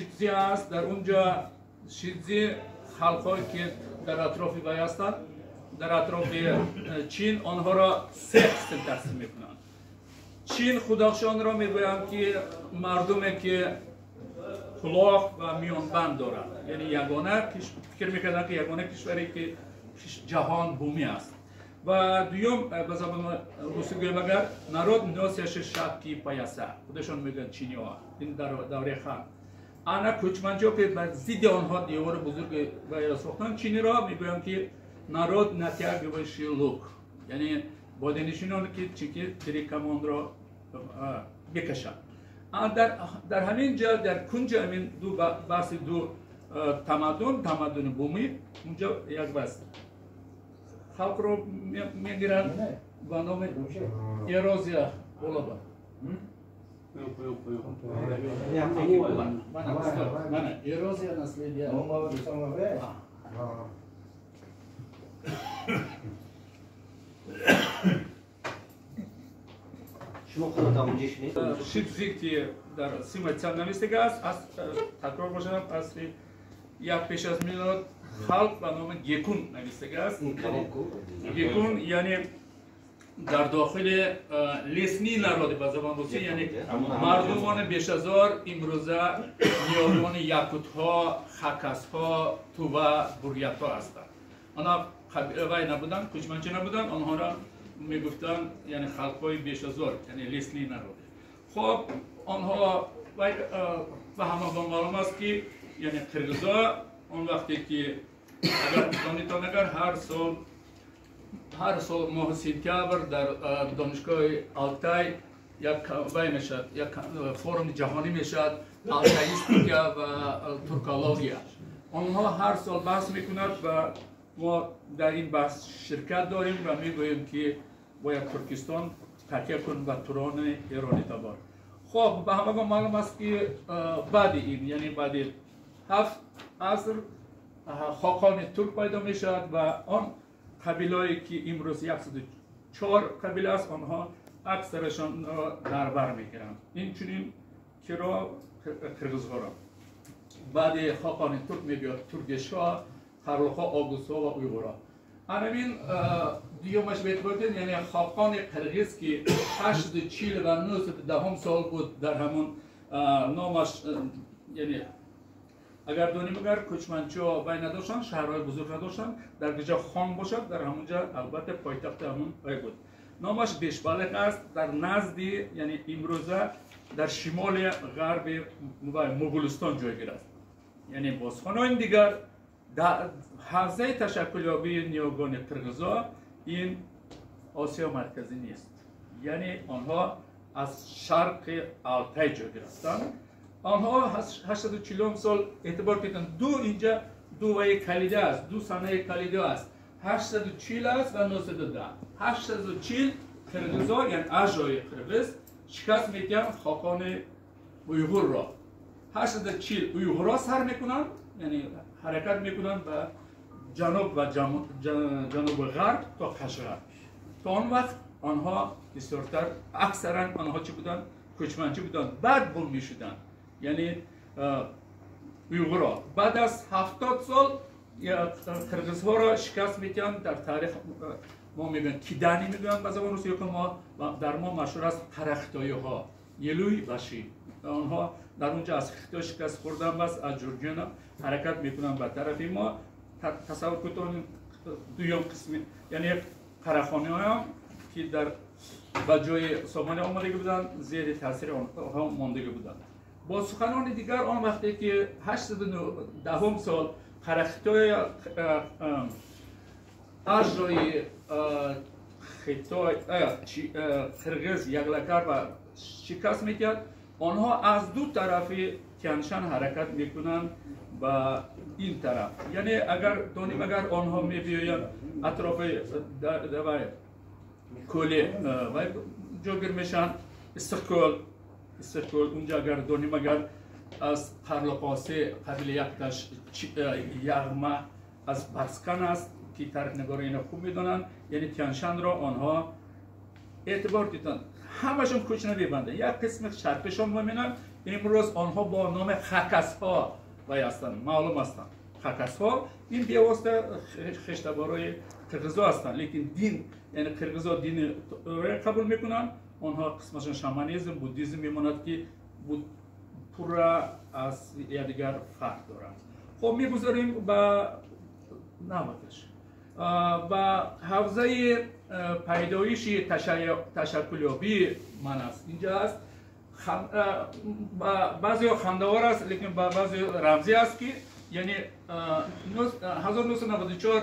شیدزی است. در اونجا شیدزی خلقایی که در اطراف وی هستند، در اطراف چین آنها را سه قسم تقسیم میکنند. چین خودشان را میگویند که مردمی که کلاه و میانبند دارند، یعنی یگانه فکر میکردند که یگانه کشوری که جهان بومی است. و دوم به زبان روسی گویم اگر народ носящий шапки пояса، خودشان میگن چینی ها این در دوره خان. آنها کوچمنچا که بر ضد آنها دیوار بزرگ و ساختن چینی را میگویم که народ натягивающий лук، یعنی بادنشینان که چیکی تریکمان را بکشند. در همین جا در کنج همین دو بحث دو تمدن بومی اونجا یک بحث خلق رو میگیرند با نام ایرازیا بولابا. نه ایرازیا نسلیه. شما خودت آموزش نیست؟ شیبزیکتی در سیمای چند نویسته است. از تکرار باشم از یک پیش از میلاد خلق به نام گیکون نویسته است. گیکون یعنی در داخل لسنی نراد به زبان روسی، یعنی مردمان بیش از هزار امروزه نیاران یاکوت ها، خاکاس ها، توبا، بوریات ها هستند. آنها وای نبودن، کوچمنچه نبودن، آنها را میگفتن یعنی خلقای بیش از هزار، یعنی لسنی نراد. خب آنها و همه معلوم است که یعنی قرغزا اون وقتی که اگر دانیتان اگر هر سال ماه سپتامبر در دانشگاه آلتای یک وای میشد، یک فورم جهانی میشد، آلتاییستیکا و ترکولوژیا. آنها هر سال بحث میکنند و ما در این بحث شرکت داریم و میگوییم که باید ترکستان تکیه کن به توران ایرانی تبار. خب به همه معلوم است که بعد این یعنی بعد 7 عصر خاقان ترک پیدا می شود و آن قبیلهایی که امروز 104 قبیله است آنها اکثرشان در بر می گیرند. این چنین که را قرغزها را بعد خاقان ترک می بیاد ترکشا، خرلوخا، آگوسا و اویغورا. همین دیومش بیت یعنی خاقان قرغز که 840 و 910 سال بود در همون نامش، یعنی اگر دونیم اگر کوچمنچا وای نداشتن، شهرهای بزرگ نداشتن، در کجا خان باشد در همونجا البته پایتخت همون وای بود. نامش بیشبالغ است، در نزد یعنی امروزه در شمال غرب مغولستان جایگیر است. یعنی بازخانه‌های دیگر در حوزه تشکلیابی نیاگان قرغزا این آسیا مرکزی نیست، یعنی آنها از شرق آلتای جایگیر هستند. آنها 840 سال اعتبار کردن اینجا دو وی کلیده است، دو سنه کلیده است، 840 است و 910. 840 قرغزا یعنی اجرای قرغز شکست میدن خاقان اویغور را. 840 اویغورا سر میکنن، یعنی حرکت میکنن به جنوب و جنوب غرب تا قشقر. تا آن وقت آنها بسیارتر اکثرا آنها چی بودن؟ کوچمنچه بودن، بعد بوم میشدن. یعنی اویغورا بعد از 70 سال قرغزها را شکست میدن. در تاریخ ما میگن کیدانی میگن به زبان روسی که ما در ما مشهور است قرختایی ها، یلوی باشی. آنها در اونجا از خطا شکست خوردن، بس از جورجینا حرکت میکنن به طرف ما. تصور کنید دویم قسمی یعنی قرخانه ها که در بجای سامانه آمدگی بودن زیر تاثیر آنها ماندگی بودن. با سخنان دیگر آن وقتی که 810 سال قرختای اجرای خطای قرغز یگلکر و شکست میکرد، آنها از دو طرف تیانشان حرکت میکنند به این طرف. یعنی اگر دانیم اگر آنها میبیاین اطراف کوله و جاگیر میشن استقلال اونجا اگر دانیم اگر از قرلقاسه قبیله یکتش یغمه از برسکن است که تاریخ نگار اینا خوب میدونن، یعنی تیانشان را آنها اعتبار دیدن. همشون کوچ نمیبنده، یک قسمت شرقشان میمونن، امروز آنها با نام خکس‌ها هستند، معلوم هستند. خکس‌ها این بیواسطه خشتبارای قرقیزا هستند، لیکن دین یعنی قرقیزا دین قبول میکنن، آنها قسمشون شامانیسم، بودیسم میماند که پر از یکدیگر فرق دارند. خب میگذاریم به نمادش و حوزه پیدایشی تشکلیابی من است. اینجا است بعضی خندوار است، لیکن بعضی رمزی است که یعنی 1994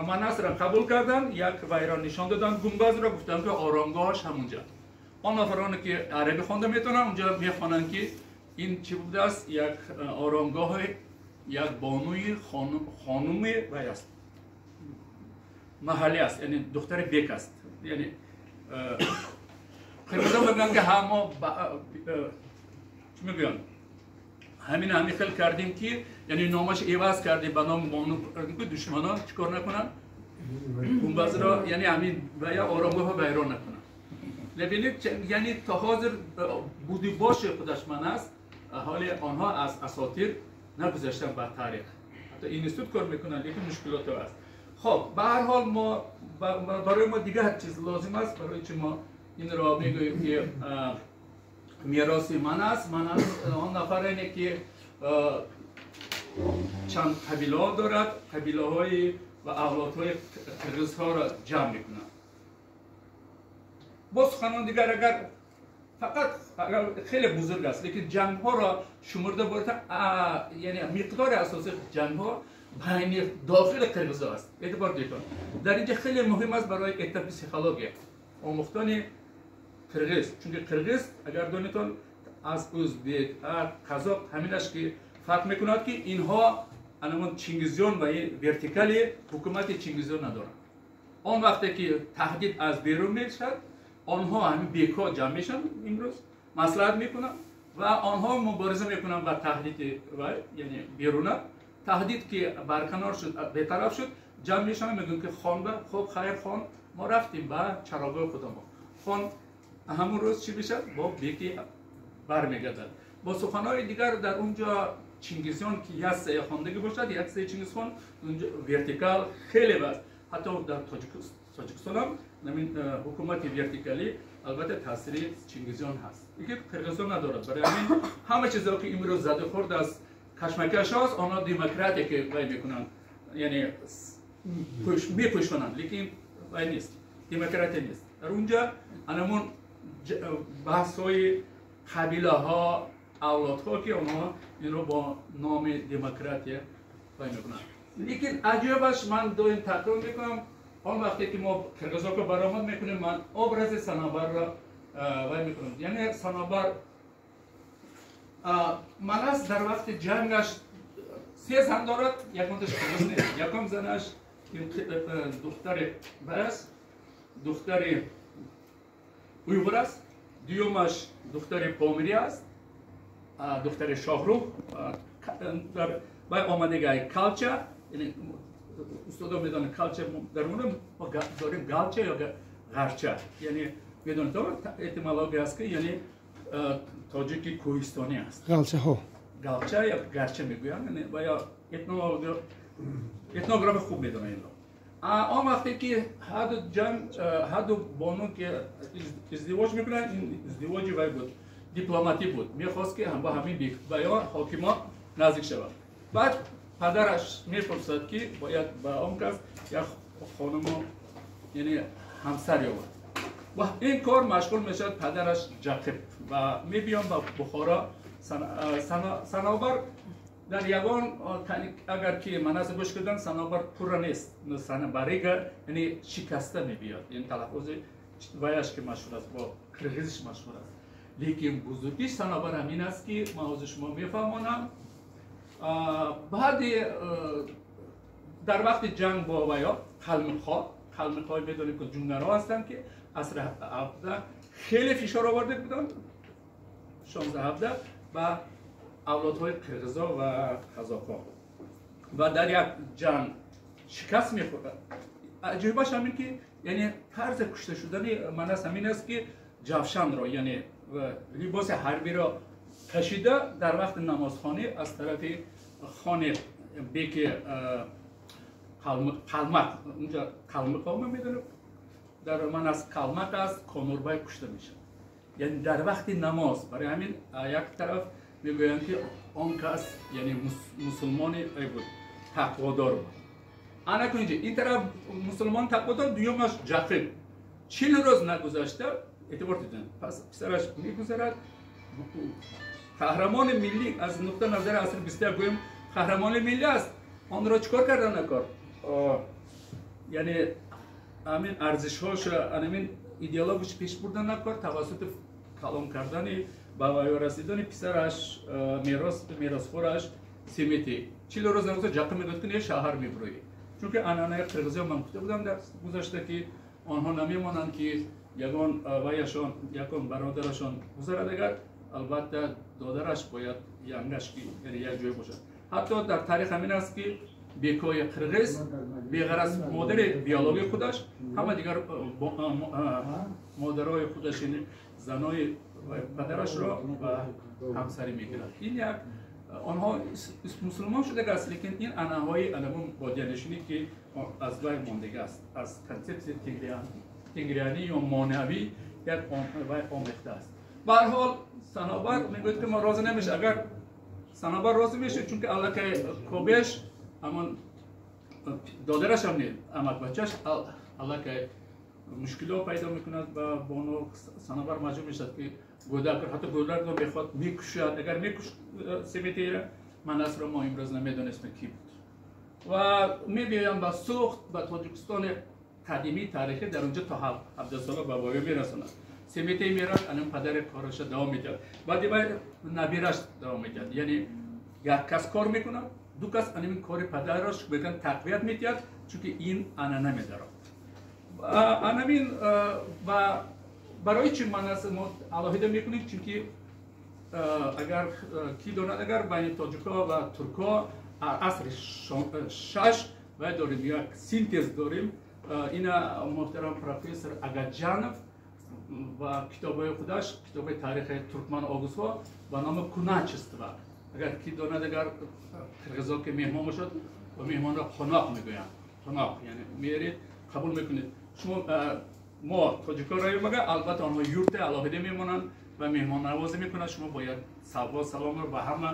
مناس را قبول کردن، یک ویران نشان دادن، گنبد را گفتن که آرامگاهش همونجا. آن نفرانی که عربی خوانده میتونن اونجا میخوانن که این چی بوده است، یک آرامگاه یک بانوی خانوم وی است، محلی است، یعنی دختر بیک است. یعنی قرقیزا میگن که همه چی میگن همین خیل کردیم که یعنی نامش عوض کردیم به نام بانو که دشمنان چیکار نکنن گنبد را یعنی همین و یا آرامگاه ویران نکنن. ببینید یعنی تا حاضر بودی باشه خودش من است، حال آنها از اساطیر نگذاشتن به تاریخ، حتی اینستیتوت کار میکنن لیکن مشکلات هست. خب به هر حال ما برای ما دیگه چیز لازم است، برای چی ما این را میگوییم که میراثی من است آن نفرینه که چند قبیله ها دارد، قبیله های و اولاد های قرقیز ها را جمع میکنن. با سخنان دیگر اگر فقط خیلی بزرگ است، لیکن جنگ ها را شمرده برده، یعنی مقدار اساسی جنگ ها بین داخل قرقیز ها است. اعتبار دیدن در اینجا خیلی مهم است برای اکتاب پسیخولوژی آموختن قرقیز، چون قرقیز اگر دانیتون از ازبک، قزاق همینش که فرق میکند که اینها انمان چینگیزیان و ورتیکالی حکومت چینگیزیان ندارند. آن وقتی که تهدید از بیرون میشد، آنها همین بیکا جمع میشن امروز مصلحت میکنن و آنها مبارزه میکنن با تهدید و یعنی بیرون تهدید که برکنار شد بی‌طرف شد، جمع میشن میگن که خان به خب خیر خان ما رفتیم با چراغ خودمون. خان همون روز چی میشه با بیکی برمیگردد. با سخنهای دیگر در اونجا چینگیزیان که یک سه خواندگی باشد، یک سه چینگیزخان اونجا ورتیکال خیلی بس، حتی در تاجیکستان هم نمین حکومت ورتیکالی البته تاثیر چینگیزیان هست، دیگه قرقیزستان ندارد. برای همین همه چیزا که امروز زده خورد از کشمکش هست، آنها دموکراتی که وای میکنن، یعنی میپوشونن، لیکن وای نیست، دموکراتی نیست. در اونجا انمون بحث های قبیله ها، اولاد ها که آنها این رو با نام دموکراتی وای میکنن. لیکن عجیبش من دو این تکرار میکنم، آن وقتی که ما قرقیزا رو برآمد میکنیم، من ابراز صنوبر را وای میکنم. یعنی صنوبر مناس در وقت جنگش سه زن دارد، یکمش قرقیز نیست، یکم زنش دختر برس، دختر اویغور است، دومش دختر پامیری است، دختر شاهروخ. در آمدگی کالچه، یعنی استادا میدونن کالچه در اون ما داریم گالچه یا غرچه، یعنی میدونن تو اتیمولوژی است که یعنی تاجیکی کوهستانی است. غلچه ها، گالچه یا گرچه میگوین، یعنی و یا اتنوگراف خوب میدونن این رو. آن وقتی که هر دو بانو که ازدواج میکنن، این ازدواجی وای بود دیپلماتی بود، میخواست که هم با همین یا حاکما نزدیک شود. بعد پدرش میپرسد که باید با اون کس یک خانم یعنی همسر یابد و این کار مشغول میشد پدرش جقب و میبیان با بخارا. صنوبر در یگان اگر که مناس گوش کردن صنوبر پر نیست، صنوبریگه یعنی شکسته میبیاد، یعنی تلفظ ویش که مشهور است با قرقیزش مشهور است. لیکن بزرگی صنوبر همین است که ما از شما میفهمانم. بعد در وقت جنگ با ویا خلمخواه میدونیم که جونگرها هستند که عصر 17 خیلی فشار آورده بودن 16-17 و اولادهای قرقیزا و قزاق‌ها و در یک جنگ شکست میخورد. عجیبش همین که یعنی طرز کشته شدن مناس همین است که جوشن را یعنی لباس حربی را کشیده در وقت نمازخوانی از طرف خانه بیک قلمق، اونجا قلمق ها میدونم در من از قلمق است کانوربای کشته میشه. یعنی در وقت نماز. برای همین یک طرف میگویند که آن کس یعنی مسلمانی بود تقوادار بود. انا که این طرف مسلمان تقوادار، دویمش جاهل. 40 روز نگذشته اعتبار دیدن. پس پسرش میگذرد. قهرمان ملی از نقطه نظر اصل 21 گویم قهرمان ملی است. آن را چیکار کردن نکرد؟ یعنی همین ارزش‌هاش، همین ایدئولوژیش پیش بردن نکرد توسط کلام کردن به رسیدن پسرش میراثخورش سیمیتی. 40 روز نگذشته جاکم میگفت که شهر میبروی. چون که آنها قرقیزی من گفته بودم در گذشته که آنها نمیمانند که یگان وایشان یکان برادرشان گذرد، اگر البته دادرش باید ینگش که یعنی یک جای باشد. حتی در تاریخ همین است که بیکوی قرقیز بغیر از مادر بیولوژی خودش همه دیگر مادرای خودش یعنی زنای پدرش را و همسری میگیرند. این یک آنها مسلمان شده است، لیکن این انواعی علمون بادیانشینی که از بین ماندگی است، از کنسپت تینگریانی یا مانوی یک آمیخته است. به هر حال صنوبر میگوید که ما راضی نمیشه. اگر صنوبر راضی میشه چون که علاقه کوبش اما دادرش هم نیست، اما بچهش علاقه مشکلات پیدا میکند و بانو صنوبر مجبور میشد که گودک حتی گودک رو بخواد میکشد. اگر میکشد سیمیتی من اصلا ما امروز نمیدونستم کی بود. و میبینم با سوخت با تاجیکستان قدیمی تاریخی در اونجا تا 17 ساله به وای میرسوند. سیمیتی میرد الان پدر کارش دوام میداد. بعدی باید نبیرش دوام میداد. یعنی یک کس کار میکنه، دو کس این کار پدرش بگن تقویت میداد چون که این آن نمیداره. آنامین و برای چی من از ما علاهیده میکنیم چون که اگر کی داند اگر بین تاجیکا و ترکا عصر 6 و داریم یک سینتز داریم. این محترم پروفسور اگاجانوف و کتابای خودش کتاب تاریخ ترکمن آگوسوا با نام کناچستوا. اگر کی داند اگر قرقیزا که مهمان باشد و مهمان را خناق میگویند. خناق یعنی میارید قبول میکنید. شما ما تاجیکا رای مگه البته آنها یورت علاهیده میمونند و مهمان نوازی میکنند. شما باید سلام رو به همه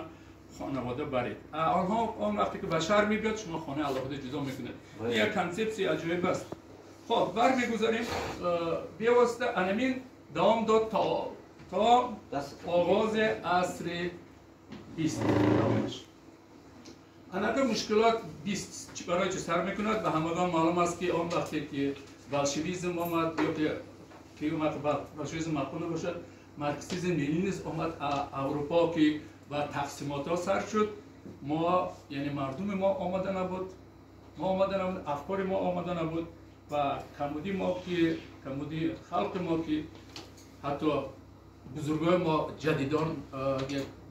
خانواده برید. آنها آن وقتی که بشر میبیاد شما خانه علاهیده جدا میکنید. این یک کانسپسی عجیب است. خب برمیگذاریم بیواسطه انمین دوام داد تا آغاز عصر 20. اگر مشکلات 20 برای چه سر میکند و همگان معلوم است که آن وقتی که بلشویزم آمد یا که اومد بلشویزم مقبول باشد مارکسیسم لنینیسم آمد اروپا که و تقسیمات ها سر شد. ما یعنی مردم ما آماده نبود، افکار ما آماده نبود و کمودی ما که کمودی خلق ما که حتی بزرگای ما جدیدان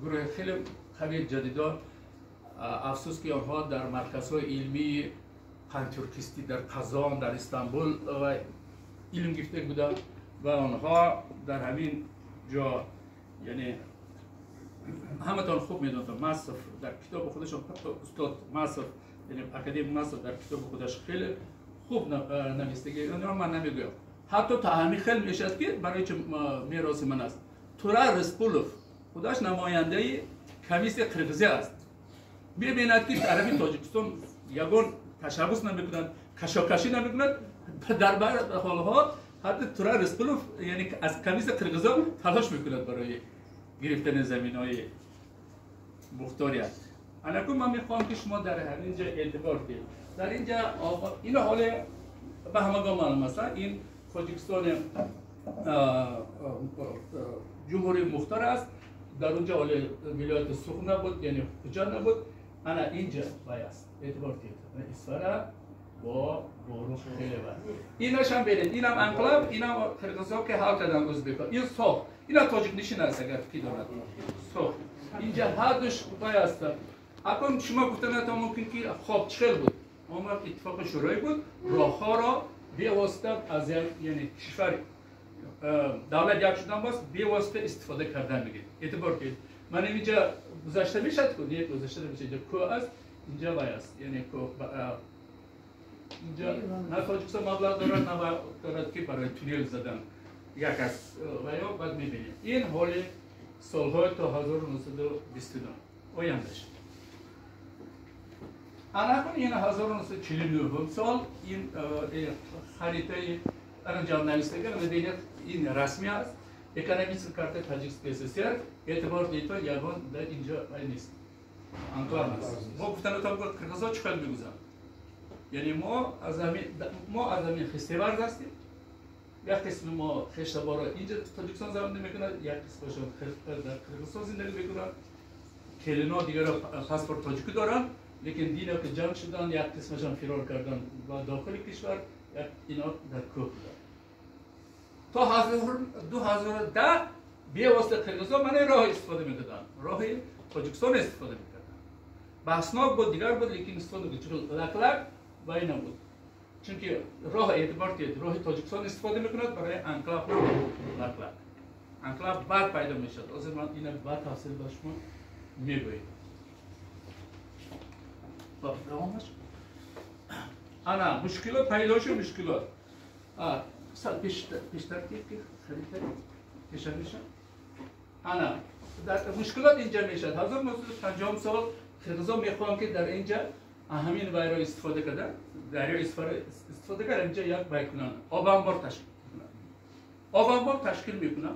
گروه خیلی قوی جدیدان افسوس که آنها در مرکزهای علمی پانتورکیستی در قزان در استانبول و علم گرفته بودند و آنها در همین جا یعنی همتان خوب میدونید مصف در کتاب خودش استاد مصف یعنی اکادمی مصف در کتاب خودش خیلی خوب نوشته که من نمیگویم. حتی تا خیلی میشد که برای چه میراث من است. تورا رسپولوف خودش نماینده کمیسیون قرقیزی است. ببیند که عربی تاجیکستان یگان تشبس نمیکنند، کشاکشی نمیکنند. در بعض حالها حتی تورا رسپولوف یعنی از کمیسیون قرقیزی تلاش میکند برای گرفتن زمین‌های مختاریت. الان من میخوام که شما در همینجا اعتبار کنید. در اینجا این حال به همگان معلوم است. این تاجیکستان جمهوری مختار است. در اونجا حال ولایت سخن نبود یعنی حجت نبود. انا اینجا است. اعتبار کنید. اسفر با بارو خیلی بد. ایناش هم برید. اینم انقلاب، اینم قرقیزها که حال کردن ازبکستان. این صاف. اینا تاجیک نشین است اگر کی دارد. صاف. اینجا حدش بای است. اگر شما گفتن تا ممکن که خواب چخل بود. آمد اتفاق شورای بود. راهها را بی‌واسطه از یعنی کشور دولت یک شدن باست بی‌واسطه استفاده کردن میگه. اعتبار کنید. من اینجا گذاشته میشد که یک گذاشته میشه اینجا کو است اینجا وای است یعنی کو اینجا نه تاجیکستان مبلغ دارد نه دارد که برای تونل زدن یک از ویا بعد میبینیم این حال سالهای تا 1929 آیندهش الان این 1949 سال این خریطه انجام نویسندگی مدیریت این رسمی است اکونومیست کارت تاجیکستان SSR اعتبار دیتا یگان در اینجا نیست انکلاو است ما گفتن تا قرقیزستان چقدر میگذارن یعنی ما از همین خسته‌ورز هستیم یک قسم ما خشتبارا اینجا تاجیکستان زندگی میکنند یک قسمشون در قرقیزستان زندگی میکنند کلینا دیگر پاسپورت تاجیکی دارن لیکن دینا که جمع شدن یک قسمشون فرار کردن و داخل کشور یک اینا در کوه بودن تا 2010 به واسطه قرقیزستان من راه استفاده میکردن راه تاجیکستان استفاده میکردن بحثناک بود دیگر بود لیکن استفاده بود چون لک و اینا بود چون که راه اعتبار دید راه تاجیکستان استفاده میکند برای انکلاو لک انکلاو بعد پیدا میشد از من اینا بعد تحصیل با شما میگوید با فراموش انا مشکلات پیدا شد مشکلات سال بیشتر که خریده میشه انا در مشکلات اینجا میشد 1950 سال قرقیزستان میخوام که در اینجا همین وایرا استفاده کردن دریا استفاده کردن اینجا یک بیکنن آب انبار تشکیل میکنن آب انبار تشکیل میکنن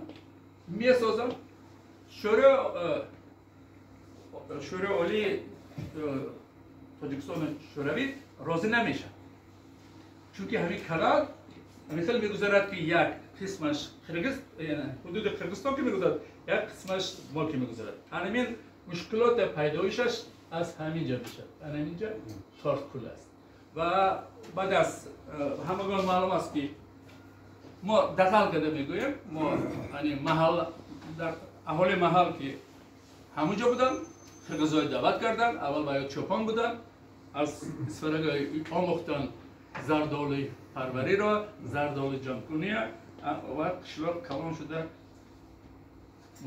میسازن شورای عالی تاجیکستان شوروی راضی نمیشه چون که همین کانال مثل میگذارد که یک قسمش حدود قرقیزستان که میگذارد یک قسمش ما که میگذارد همین مشکلات پیدایشش از همینجا میشه همینجا تارکول است و بعد از همگان معلوم است که ما دخل کرده میگویم ما یعنی محل در اهالی محل که همونجا بودن قرقیزای دعوت کردن اول باید چوپان بودن از اسفرگای آموختن زردالی پروری را زردالی جمع و قشلاق کلان شده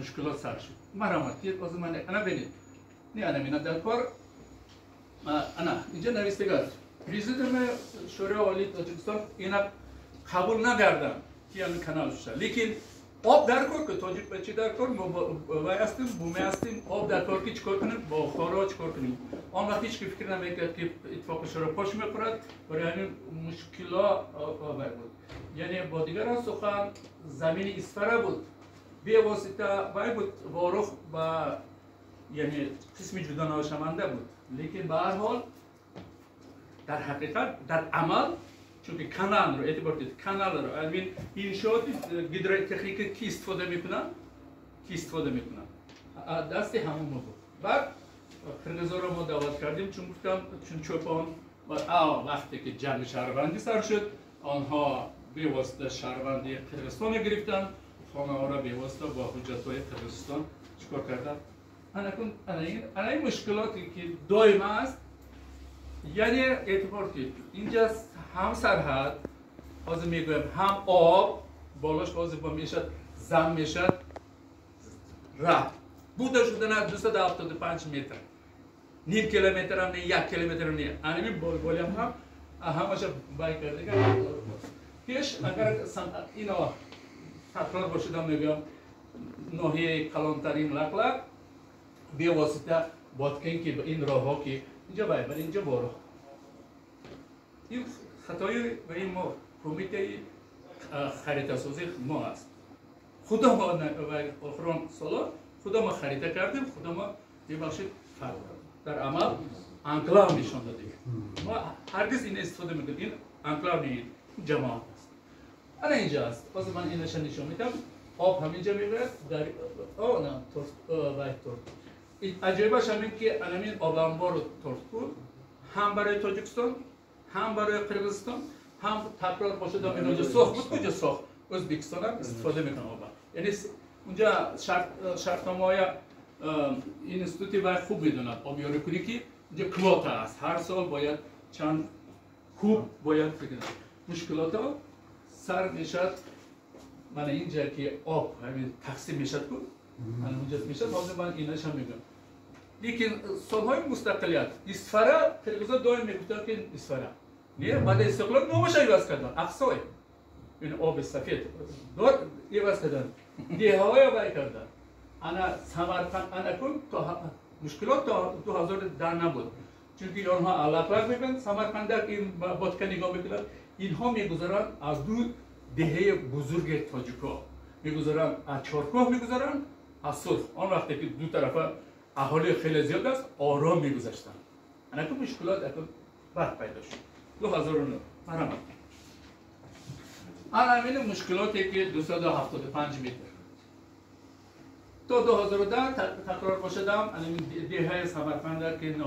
مشکلات سر شد مرامت یک از من انا بینید نه انا مینا در کار انا اینجا نویسندگار پرزیدنت شورای عالی تاجیکستان اینا قبول نکردن که این کانال شد لیکن آب در کار که تاجیک بچه در کار ما هستیم بومه هستیم آب در کار که چیکار کنیم با خارا چیکار کنیم آن وقتی هیچ که فکر نمیکرد که اتفاق شورای پاش میخورد برای همین مشکلات آور بود یعنی با دیگران سخن زمین اسفره بود به واسطه باید بود واروخ و یعنی قسمی جدا ناشمنده بود لیکن به هر حال در حقیقت در عمل چون که کانال رو اعتبار دید کانال رو همین انشاءات گیدروتکنیک کی استفاده میکنن دست همون ما بود بعد قرقیزا رو ما دعوت کردیم چون گفتم چون چوپان و وقتی که جنگ شهروندی سر شد آنها به واسطه شهروندی قرقیزستان گرفتن خانه ها را به واسطه با حجت‌های قرقیزستان چیکار کردن انا این مشکلاتی که دائم است یعنی اعتبار دید اینجا هم سرحد باز میگویم هم آب بالاش باز با میشد زم میشد راه بوده شده نه 275 متر نیم کیلومتر هم نه یک کیلومتر هم نه همین بالی هم همش بای کرده پیش اگر اینا تکرار باشیدم میگم ناحیه کلانترین لقلق به واسطه بادکن که این راه ها که اینجا باید اینجا بارو این خطایی و این ما کمیته خریطه سازی ما است خدا ما آخران سالا خدا ما خریطه کردیم خدا ما ببخشید در عمل انکلاو نشان دادیم ما هرگز این استفاده میکنیم این انکلاو نیست جماعت است الان اینجا است باز من اینش نشون میدم آب همینجا میگرد در نه باید عجیبش همین که همین آب انبار رو ترکول هم برای تاجیکستان هم برای قرقیزستان هم تکرار باشه دام اینجا ساخت بود کجا ساخت ازبکستان هم استفاده میکنه آب یعنی اونجا شرطنامه‌های این انستیتوتی باید خوب میدونن آبیاری کنی که اینجا کواتا است هر سال باید چند خوب باید بگیرن مشکلات ها سر میشد من اینجا که آب همین تقسیم میشد بود اونجا میشه حاضر من اینش هم میگم لیکن سالهای مستقلیت اسفره تلویزیون دائم میگفت که اسفره نه بعد استقلال نوش ایواز کردن اقصای این آب سفید دور ایواز کردن دیهای آبای کردن انا سمرقند انا کن تا مشکلات تا 2010 نبود چون آنها علاقه میکنن سمرقند در این بادکه نگاه میکنن اینها میگذارن از دو دهه بزرگ تاجیکا میگذارن از چارکوه میگذارن از سرخ آن وقتی که دو طرف اهالی خیلی زیاد است آرام میگذاشتن انا که مشکلات اکنون بعد پیدا شد 2009 مرحبا انا همین مشکلاتی که 275 متر تا 2010 تکرار باشدم دهه سمرقند که